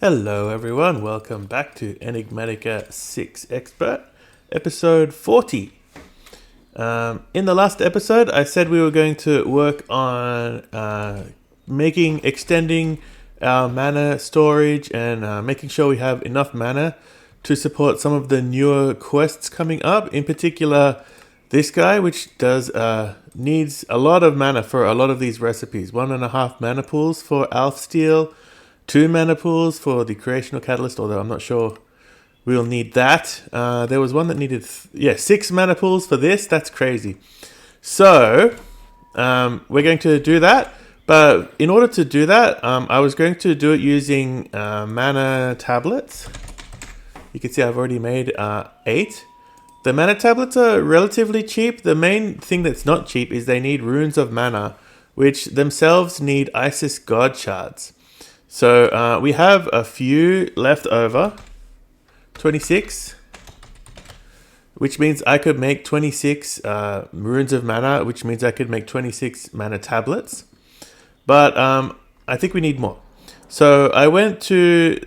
Hello everyone, welcome back to Enigmatica 6 Expert, episode 40. In the last episode, I said we were going to work on extending our mana storage and making sure we have enough mana to support some of the newer quests coming up. In particular, this guy, which needs a lot of mana for a lot of these recipes. 1.5 mana pools for Alf Steel, 2 mana pools for the Creational Catalyst, although I'm not sure we'll need that. There was one that needed 6 mana pools for this. That's crazy. So we're going to do that. But in order to do that, I was going to do it using mana tablets. You can see I've already made 8. The mana tablets are relatively cheap. The main thing that's not cheap is they need runes of mana, which themselves need Isis God shards. So we have a few left over, 26, which means I could make 26 runes of mana, which means I could make 26 mana tablets. But I think we need more. So I went to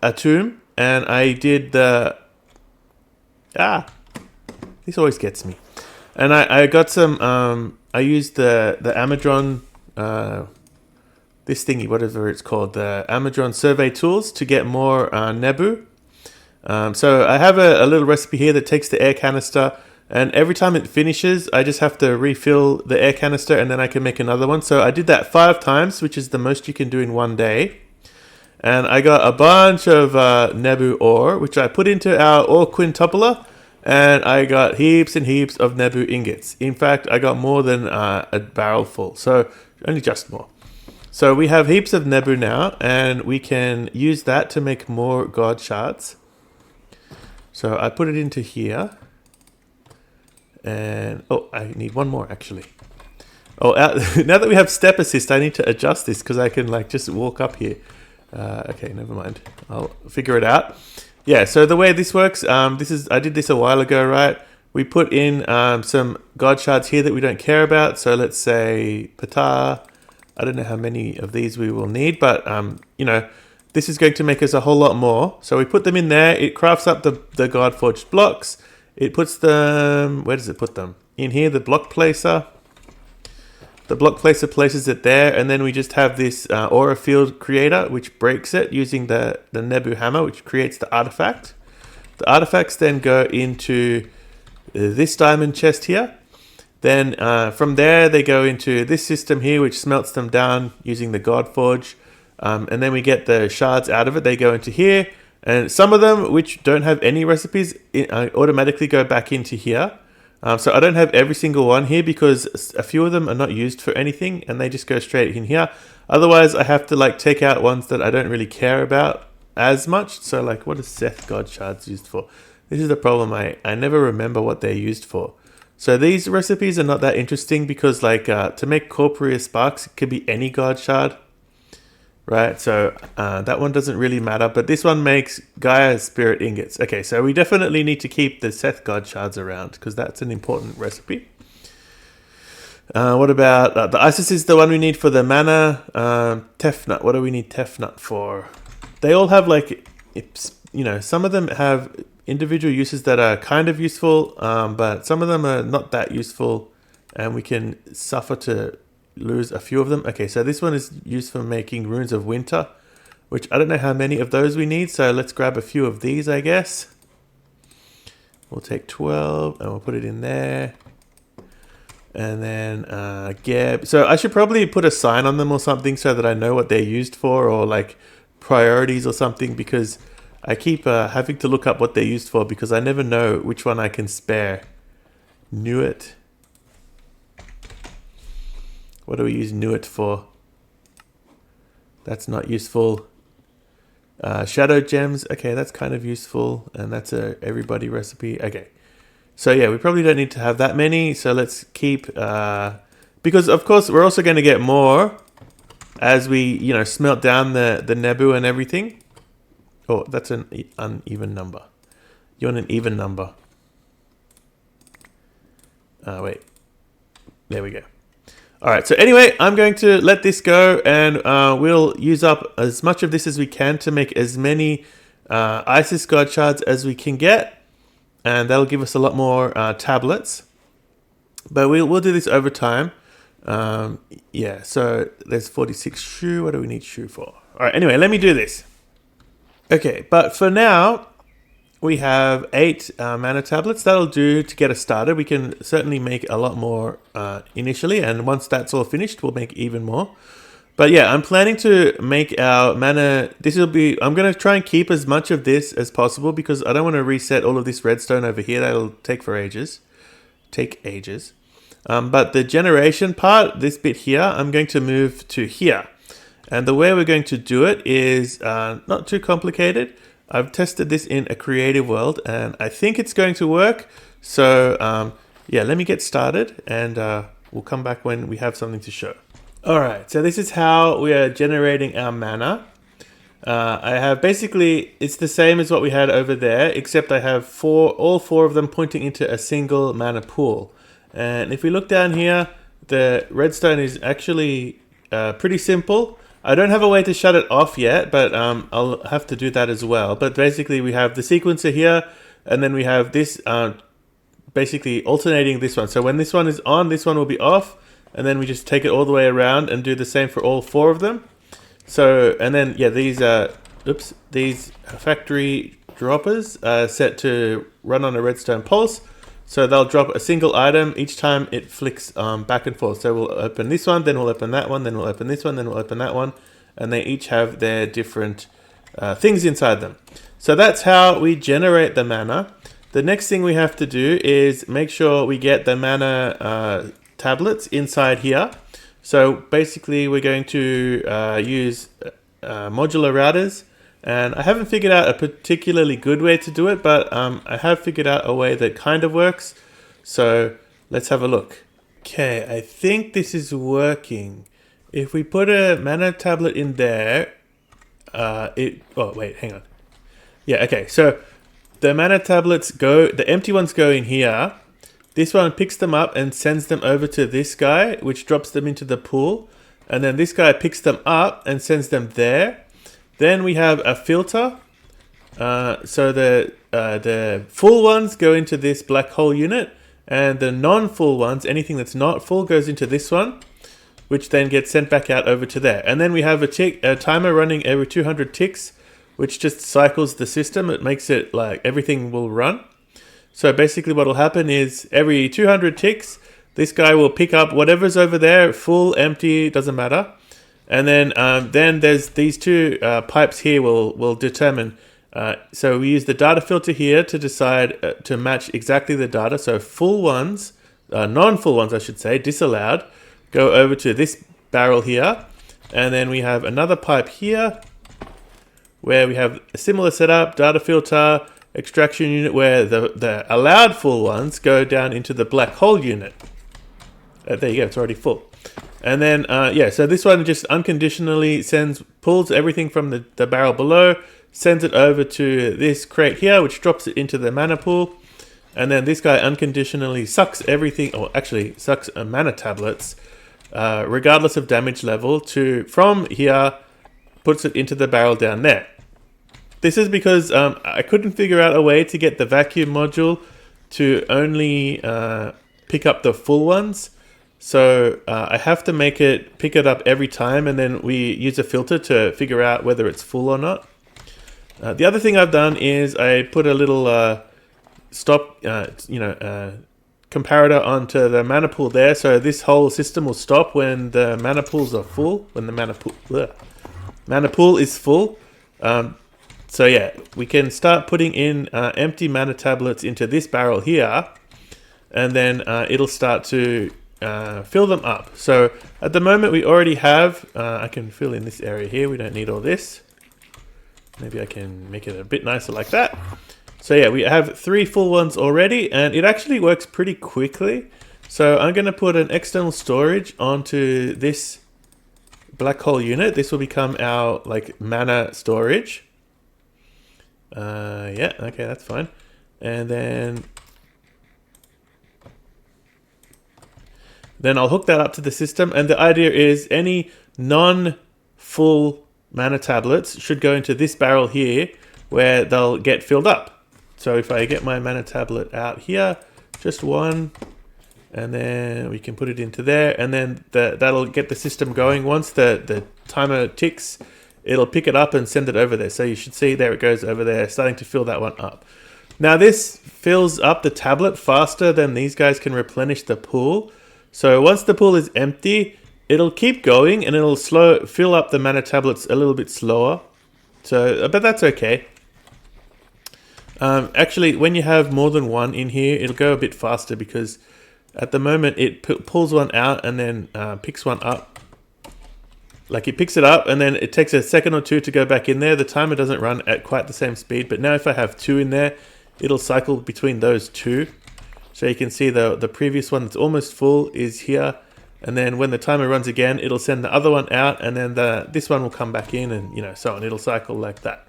a tomb and I did the... this always gets me. And I got some... I used the Amadron... this thingy, whatever it's called, the Amadron survey tools to get more Nebu. So I have a little recipe here that takes the air canister, and every time it finishes, I just have to refill the air canister and then I can make another one. So I did that 5 times, which is the most you can do in one day. And I got a bunch of Nebu ore, which I put into our ore quintupler, and I got heaps and heaps of Nebu ingots. In fact, I got more than a barrel full, so only just more. So we have heaps of Nebu now, and we can use that to make more God shards. So I put it into here. And, I need one more actually. Now that we have step assist, I need to adjust this because I can just walk up here. Okay, never mind. I'll figure it out. Yeah, so the way this works, I did this a while ago, right? We put in some God shards here that we don't care about. So let's say Ptah. I don't know how many of these we will need, but this is going to make us a whole lot more. So we put them in there. It crafts up the God Forged blocks. It puts them... Where does it put them? In here, the block placer. The block placer places it there, and then we just have this aura field creator, which breaks it using the Nebu hammer, which creates the artifact. The artifacts then go into this diamond chest here. Then from there, they go into this system here, which smelts them down using the God Forge. And then we get the shards out of it. They go into here. And some of them, which don't have any recipes, automatically go back into here. So I don't have every single one here because a few of them are not used for anything. And they just go straight in here. Otherwise, I have to take out ones that I don't really care about as much. So what is Seth God shards used for? This is the problem. I never remember what they're used for. So these recipes are not that interesting because to make Corporeal Sparks, it could be any God shard, right? So that one doesn't really matter, but this one makes Gaia Spirit Ingots. Okay, so we definitely need to keep the Seth God shards around because that's an important recipe. What about, the Isis is the one we need for the mana. Tefnut, what do we need Tefnut for? They all have some of them have individual uses that are kind of useful, but some of them are not that useful, and we can suffer to lose a few of them. Okay, so this one is used for making runes of winter, which I don't know how many of those we need, so let's grab a few of these, I guess. We'll take 12 and we'll put it in there. And then Geb. So I should probably put a sign on them or something so that I know what they're used for, or priorities or something, because I keep having to look up what they're used for because I never know which one I can spare. Nuit. What do we use Nuit for? That's not useful. Shadow gems. Okay, that's kind of useful. And that's a everybody recipe. Okay. So yeah, we probably don't need to have that many. So let's keep... because of course we're also going to get more as we, smelt down the Nebu and everything. Oh, that's an uneven number. You want an even number. Wait. There we go. All right, so anyway, I'm going to let this go, and we'll use up as much of this as we can to make as many Isis God shards as we can get, and that'll give us a lot more tablets. But we'll do this over time. Yeah, so there's 46 shoe. What do we need shoe for? All right, anyway, let me do this. Okay, but for now, we have 8 mana tablets. That'll do to get us started. We can certainly make a lot more initially, and once that's all finished, we'll make even more. But yeah, I'm planning to make our mana. I'm going to try and keep as much of this as possible because I don't want to reset all of this redstone over here. That'll take ages. But the generation part, this bit here, I'm going to move to here. And the way we're going to do it is not too complicated. I've tested this in a creative world and I think it's going to work. So yeah, let me get started and we'll come back when we have something to show. All right, so this is how we are generating our mana. I have basically, it's the same as what we had over there, except I have all four of them pointing into a single mana pool. And if we look down here, the redstone is actually pretty simple. I don't have a way to shut it off yet, but I'll have to do that as well. But basically we have the sequencer here, and then we have this basically alternating this one. So when this one is on, this one will be off, and then we just take it all the way around and do the same for all 4 of them. So, and then, yeah, these factory droppers are set to run on a redstone pulse. So they'll drop a single item each time it flicks back and forth. So we'll open this one, then we'll open that one, then we'll open this one, then we'll open that one. And they each have their different things inside them. So that's how we generate the mana. The next thing we have to do is make sure we get the mana tablets inside here. So basically we're going to use modular routers. And I haven't figured out a particularly good way to do it, but I have figured out a way that kind of works. So let's have a look. Okay, I think this is working. If we put a mana tablet in there, oh wait, hang on. Yeah, okay, so the mana tablets the empty ones go in here. This one picks them up and sends them over to this guy, which drops them into the pool. And then this guy picks them up and sends them there. Then we have a filter. So the full ones go into this black hole unit, and the non-full ones, anything that's not full, goes into this one, which then gets sent back out over to there. And then we have a timer running every 200 ticks, which just cycles the system. It makes it like everything will run. So basically what will happen is every 200 ticks, this guy will pick up whatever's over there, full, empty, doesn't matter. And then there's these 2 pipes here will determine. So we use the data filter here to decide to match exactly the data. So full ones, non-full ones I should say, disallowed, go over to this barrel here. And then we have another pipe here where we have a similar setup, data filter, extraction unit, where the allowed full ones go down into the black hole unit. There you go, it's already full. And then, yeah, so this one just unconditionally pulls everything from the barrel below, sends it over to this crate here, which drops it into the mana pool. And then this guy unconditionally sucks everything, or actually sucks mana tablets, regardless of damage level, from here, puts it into the barrel down there. This is because I couldn't figure out a way to get the vacuum module to only pick up the full ones. So I have to pick it up every time, and then we use a filter to figure out whether it's full or not. The other thing I've done is I put a little comparator onto the mana pool there, so this whole system will stop when the mana pools are full. When the mana pool is full. So yeah, we can start putting in empty mana tablets into this barrel here, and then it'll start to fill them up. So at the moment we already have, I can fill in this area here, we don't need all this. Maybe I can make it a bit nicer like that. So yeah, we have 3 full ones already, and it actually works pretty quickly. So I'm going to put an external storage onto this black hole unit. This will become our mana storage. Yeah, okay, that's fine. And then Then I'll hook that up to the system, and the idea is any non-full mana tablets should go into this barrel here where they'll get filled up. So if I get my mana tablet out here, just one, and then we can put it into there, and then that'll get the system going. Once the timer ticks, it'll pick it up and send it over there. So you should see there it goes over there, starting to fill that one up. Now this fills up the tablet faster than these guys can replenish the pool. So once the pool is empty, it'll keep going and it'll fill up the mana tablets a little bit slower. So, but that's okay. Actually, when you have more than one in here, it'll go a bit faster because at the moment it pulls one out and then picks one up. Like it picks it up and then it takes a second or two to go back in there. The timer doesn't run at quite the same speed, but now if I have two in there, it'll cycle between those two. So you can see the previous one that's almost full is here. And then when the timer runs again, it'll send the other one out and then this one will come back in and so on. It'll cycle like that.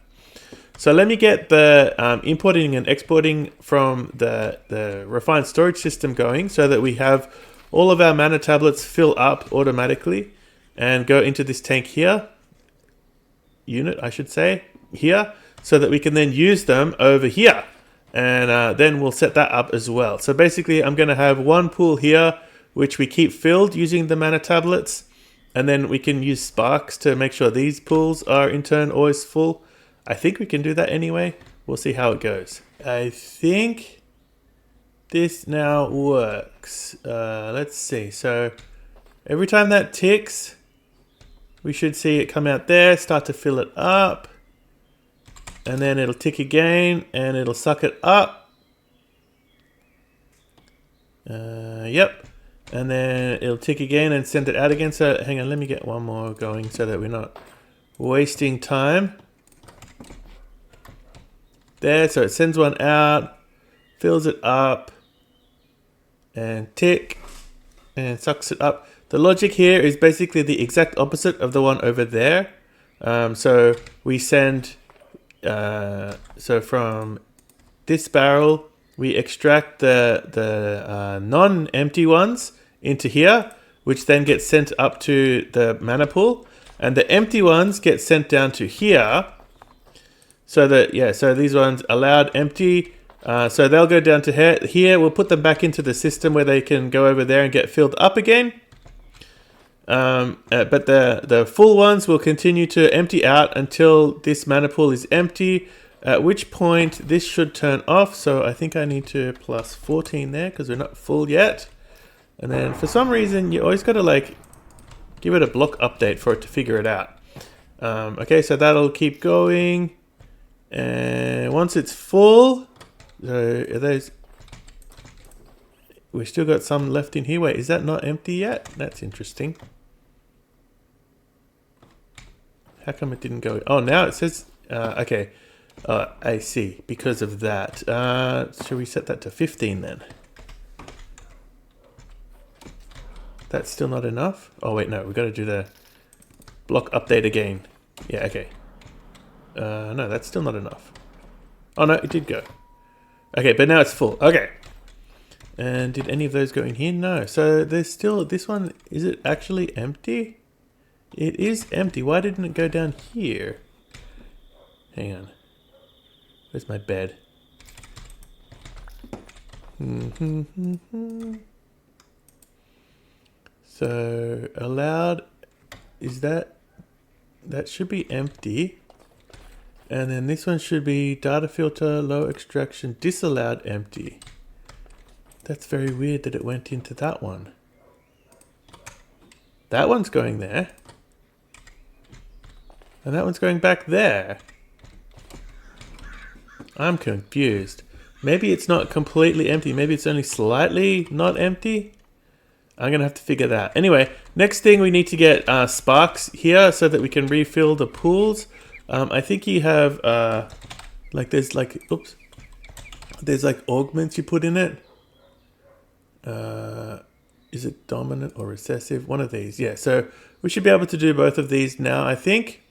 So let me get the importing and exporting from the refined storage system going so that we have all of our mana tablets fill up automatically and go into this tank here, unit I should say, here, so that we can then use them over here. And then we'll set that up as well. So basically I'm going to have one pool here which we keep filled using the mana tablets, and then we can use sparks to make sure these pools are in turn always full. I think we can do that anyway. We'll see how it goes. I think this now works. Let's see. So every time that ticks, we should see it come out there, start to fill it up. And then it'll tick again and it'll suck it up. Yep. And then it'll tick again and send it out again. So hang on, let me get one more going so that we're not wasting time. There, so it sends one out, fills it up, and tick, and sucks it up. The logic here is basically the exact opposite of the one over there. So we send, so from this barrel, we extract the non-empty ones into here, which then gets sent up to the mana pool, and the empty ones get sent down to here. So that, yeah, so these ones allowed empty, so they'll go down to here. We'll put them back into the system where they can go over there and get filled up again. But the full ones will continue to empty out until this mana pool is empty, at which point this should turn off. So I think I need to plus 14 there because we're not full yet. And then for some reason, you always got to like give it a block update for it to figure it out. Okay, so that'll keep going. And once it's full, so are those, we've still got some left in here. Wait, is that not empty yet? That's interesting. How come it didn't go? Oh, now it says, okay, I see, because of that. Should we set that to 15 then? That's still not enough? Oh wait, no, we've got to do the block update again. Yeah, okay. No, that's still not enough. Oh no, it did go. Okay, but now it's full. Okay. And did any of those go in here? No. So there's still, this one, is it actually empty? It is empty. Why didn't it go down here? Hang on. Where's my bed? So allowed, is that should be empty. And then this one should be data filter, low extraction, disallowed, empty. That's very weird that it went into that one. That one's going there. And that one's going back there. I'm confused. Maybe it's not completely empty. Maybe it's only slightly not empty. I'm going to have to figure that out. Anyway, next thing we need to get sparks here so that we can refill the pools. I think you have, like there's like, oops. There's like augments you put in it. Is it dominant or recessive? One of these, yeah. So we should be able to do both of these now, I think.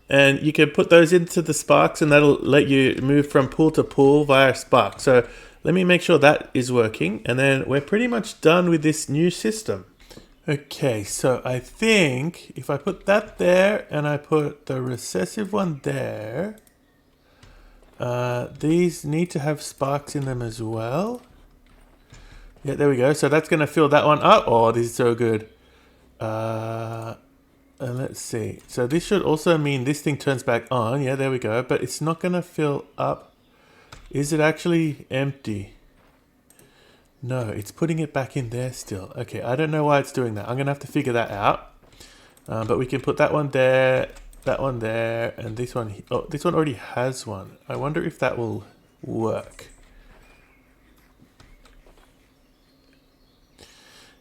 And you can put those into the sparks and that'll let you move from pool to pool via spark. So Let me make sure that is working, and then we're pretty much done with this new system. Okay, so I think if I put that there and I put the recessive one there, these need to have sparks in them as well. Yeah, there we go. So that's going to fill that one up. Oh, this is so good. And let's see. So this should also mean this thing turns back on. Yeah, there we go. But it's not going to fill up. Is it actually empty? No, it's putting it back in there still. Okay, I don't know why it's doing that. I'm going to have to figure that out. But we can put that one there, and this one. Oh, this one already has one. I wonder if that will work.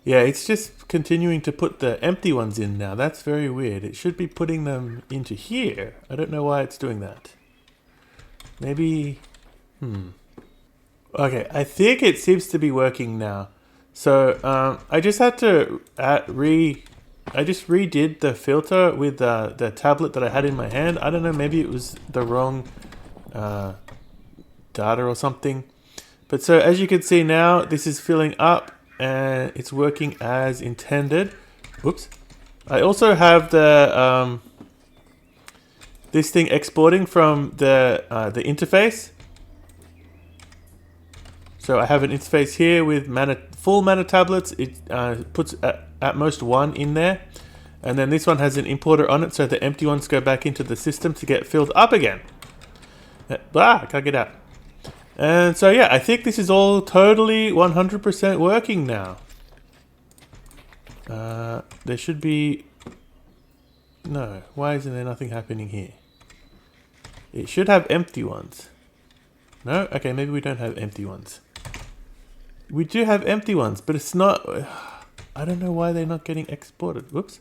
Yeah, it's just continuing to put the empty ones in now. That's very weird. It should be putting them into here. I don't know why it's doing that. Maybe... Okay, I think it seems to be working now. So, I just had to I just redid the filter with the tablet that I had in my hand. I don't know, maybe it was the wrong data or something. But so, as you can see now, this is filling up. And it's working as intended. Whoops. I also have the this thing exporting from the interface. So I have an interface here with full Mana tablets. It puts at most one in there. And then this one has an importer on it, so the empty ones go back into the system to get filled up again. I can't get out. And so yeah, I think this is all totally 100% working now. There should be... No, why isn't there nothing happening here? It should have empty ones. No? Okay, maybe we don't have empty ones. We do have empty ones, but it's not... I don't know why they're not getting exported. Whoops.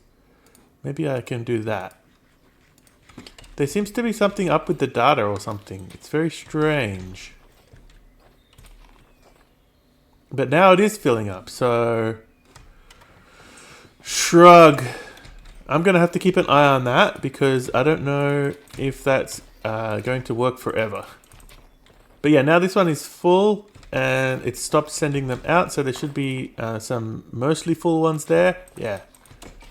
Maybe I can do that. There seems to be something up with the data or something. It's very strange. But now it is filling up, so... Shrug. I'm going to have to keep an eye on that because I don't know if that's going to work forever. But yeah, now this one is full and it stopped sending them out, so there should be some mostly full ones there. Yeah,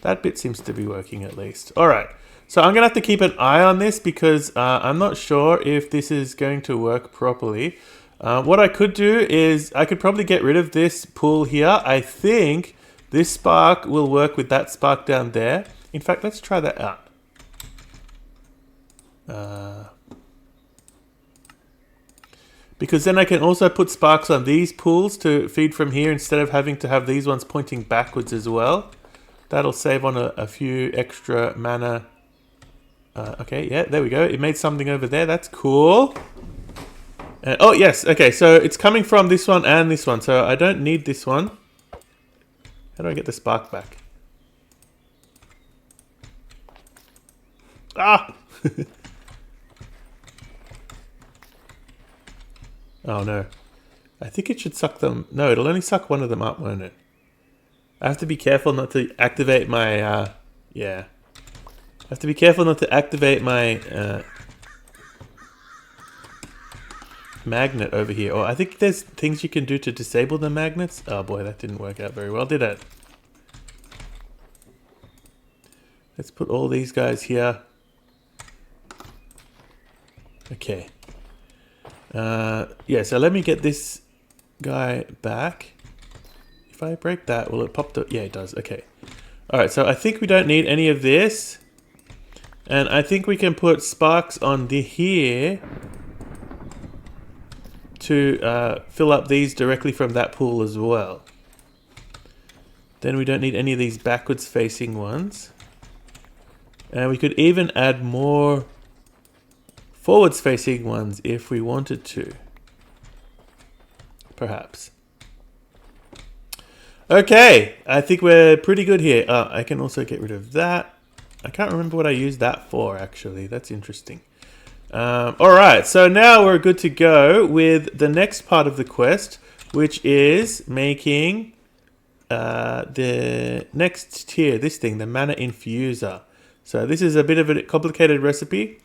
that bit seems to be working at least. Alright, so I'm going to have to keep an eye on this because I'm not sure if this is going to work properly. What I could do is I could probably get rid of this pool here. I think this spark will work with that spark down there. In fact, let's try that out. Because then I can also put sparks on these pools to feed from here instead of having to have these ones pointing backwards as well. That'll save on a few extra mana. Okay, yeah, there we go. It made something over there. That's cool. Oh, yes. Okay, so it's coming from this one and this one. So I don't need this one. How do I get the spark back? Ah! Oh, no. I think it should suck them. No, it'll only suck one of them up, won't it? I have to be careful not to activate my... yeah. I have to be careful not to activate my... magnet over here. Oh, I think there's things you can do to disable the magnets. Oh boy, that didn't work out very well, did it? Let's put all these guys here. Okay. Yeah, so let me get this guy back. If I break that, will it pop the... Yeah, it does. Okay. Alright, so I think we don't need any of this. And I think we can put sparks on the here to fill up these directly from that pool as well. Then we don't need any of these backwards facing ones. And we could even add more forwards facing ones if we wanted to. Perhaps. Okay, I think we're pretty good here. I can also get rid of that. I can't remember what I used that for actually. That's interesting. Alright, so now we're good to go with the next part of the quest, which is making the next tier, this thing, the Mana Infuser. So this is a bit of a complicated recipe,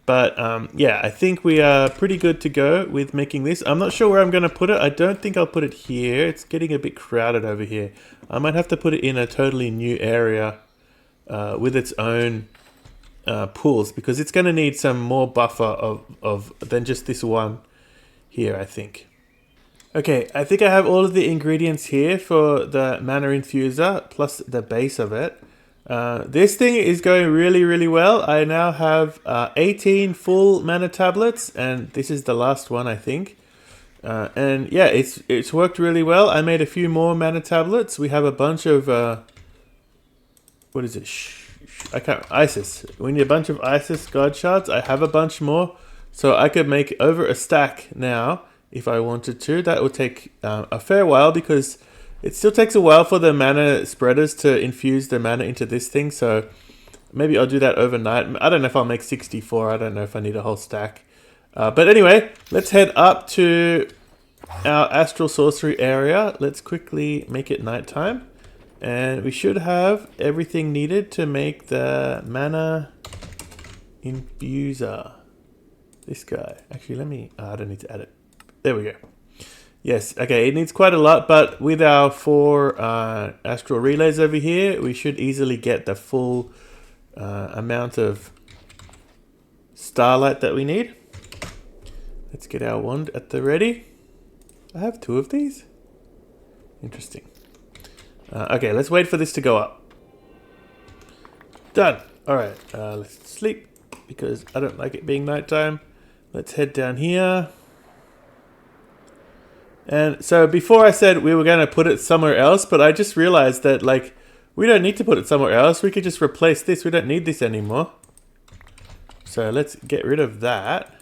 But yeah, I think we are pretty good to go with making this. I'm not sure where I'm going to put it. I don't think I'll put it here. It's getting a bit crowded over here. I might have to put it in a totally new area with its own pools, because it's going to need some more buffer of than just this one here, I think. Okay, I think I have all of the ingredients here for the Mana Infuser, plus the base of it. This thing is going really, really well. I now have 18 full mana tablets, and this is the last one, I think. And yeah, it's worked really well. I made a few more mana tablets. We have a bunch of what is it? I can't. Isis. We need a bunch of Isis God shards. I have a bunch more, so I could make over a stack now if I wanted to. That would take a fair while, because it still takes a while for the mana spreaders to infuse the mana into this thing. So maybe I'll do that overnight. I don't know if I'll make 64. I don't know if I need a whole stack. But anyway, let's head up to our astral sorcery area. Let's quickly make it nighttime. And we should have everything needed to make the Mana Infuser. This guy. Actually, let me... I don't need to add it. There we go. Yes, okay, it needs quite a lot, but with our 4 astral relays over here, we should easily get the full amount of starlight that we need. Let's get our wand at the ready. I have 2 of these. Interesting. Okay, let's wait for this to go up. Done. Alright, let's sleep, because I don't like it being nighttime. Let's head down here. And so before I said we were going to put it somewhere else, but I just realized that, like, we don't need to put it somewhere else. We could just replace this. We don't need this anymore. So let's get rid of that.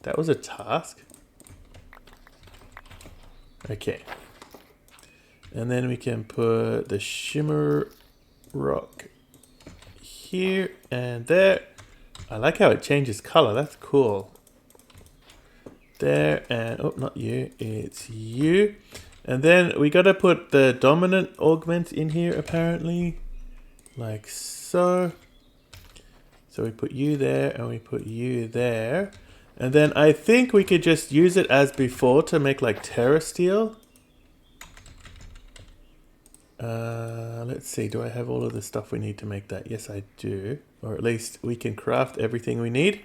That was a task. Okay. And then we can put the shimmer rock here and there. I like how it changes color. That's cool. There, and oh, not you, it's you. And then we gotta put the dominant augment in here, apparently, like so. So we put you there, and we put you there. And then I think we could just use it as before to make like Terra Steel. Let's see, do I have all of the stuff we need to make that? Yes, I do. Or at least we can craft everything we need.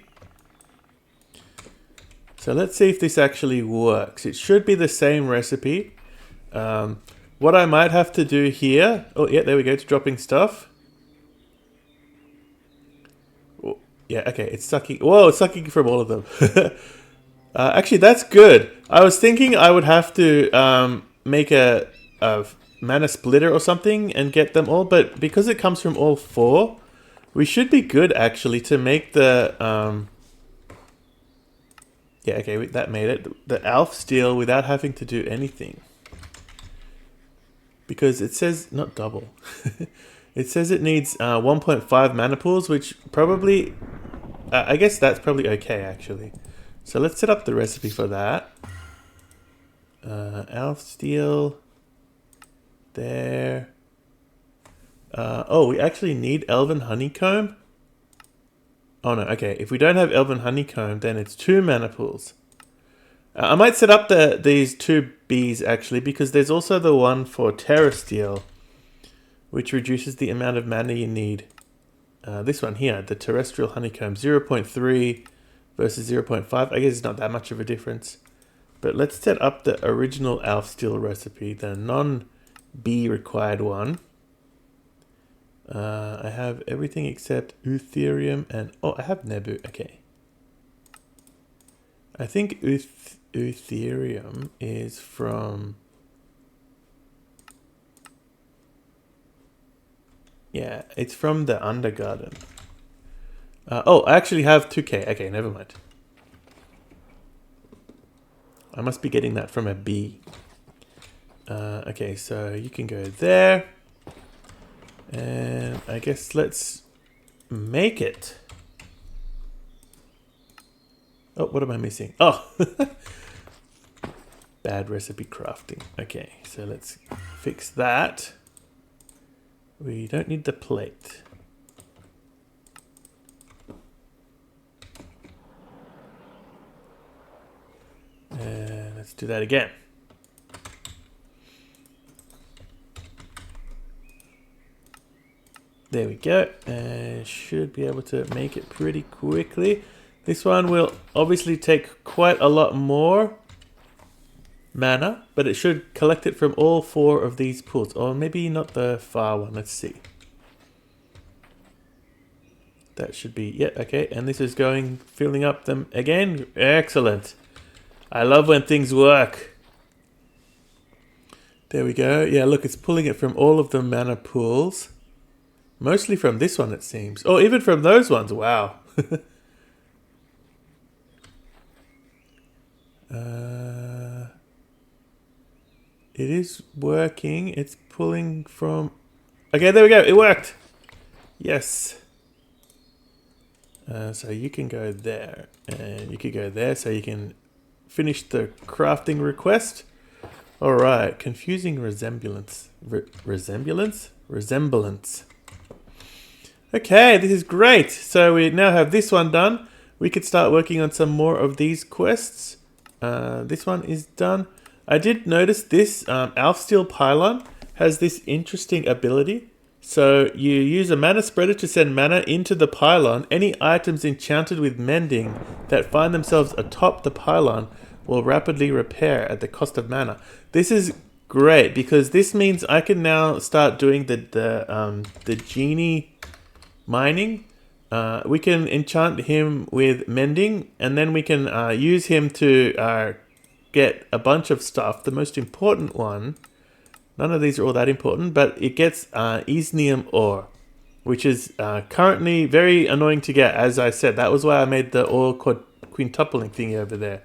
So let's see if this actually works. It should be the same recipe. What I might have to do here... Oh, yeah, there we go. It's dropping stuff. Oh, yeah, okay. It's sucking... Whoa, it's sucking from all of them. Actually, that's good. I was thinking I would have to make a mana splitter or something and get them all. But because it comes from all 4, we should be good, actually, to make the... Yeah, okay, that made it. The Elf Steel without having to do anything. Because it says, not double. It says it needs 1.5 mana pools, which probably, I guess that's probably okay, actually. So let's set up the recipe for that. Elf Steel. There. Oh, we actually need Elven Honeycomb. Oh no, okay. If we don't have Elven Honeycomb, then it's 2 mana pools. I might set up these 2 bees, actually, because there's also the one for Terra Steel, which reduces the amount of mana you need. This one here, the Terrestrial Honeycomb, 0.3 versus 0.5. I guess it's not that much of a difference. But let's set up the original Elf Steel recipe, the non-bee required one. I have everything except Eutherium and... Oh, I have Nebu. Okay. I think Eutherium is from... Yeah, it's from the Undergarden. Oh, I actually have 2k. Okay, never mind. I must be getting that from a bee. Okay, so you can go there. And I guess let's make it. Oh, what am I missing? Oh, bad recipe crafting. Okay, so let's fix that. We don't need the plate. Let's do that again. There we go. And should be able to make it pretty quickly. This one will obviously take quite a lot more mana, but it should collect it from all 4 of these pools. Or maybe not the far one. Let's see. That should be, yeah, okay. And this is going, filling up them again. Excellent. I love when things work. There we go. Yeah, look, it's pulling it from all of the mana pools. Mostly from this one, it seems. Oh, even from those ones. Wow. It is working. It's pulling from... Okay, there we go. It worked. Yes. So you can go there. And you could go there so you can finish the crafting request. Alright. Confusing resemblance. Resemblance? Resemblance. Okay, this is great. So we now have this one done. We could start working on some more of these quests. This one is done. I did notice this Elfsteel Pylon has this interesting ability. So you use a mana spreader to send mana into the pylon. Any items enchanted with mending that find themselves atop the pylon will rapidly repair at the cost of mana. This is great because this means I can now start doing the genie mining. We can enchant him with mending, and then we can use him to get a bunch of stuff. The most important one, none of these are all that important, but it gets Isnium ore, which is currently very annoying to get. As I said, that was why I made the ore quintupling thingy over there.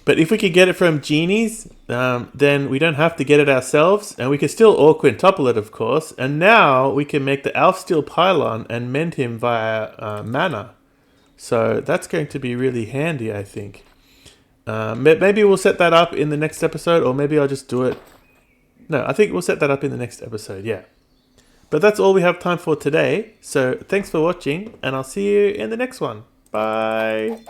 But if we could get it from genies, then we don't have to get it ourselves, and we can still ore quintuple it, of course. And now we can make the Elfsteel Pylon and mend him via mana. So that's going to be really handy, I think. Maybe we'll set that up in the next episode, or maybe I'll just do it. No, I think we'll set that up in the next episode, yeah. But that's all we have time for today. So thanks for watching, and I'll see you in the next one. Bye.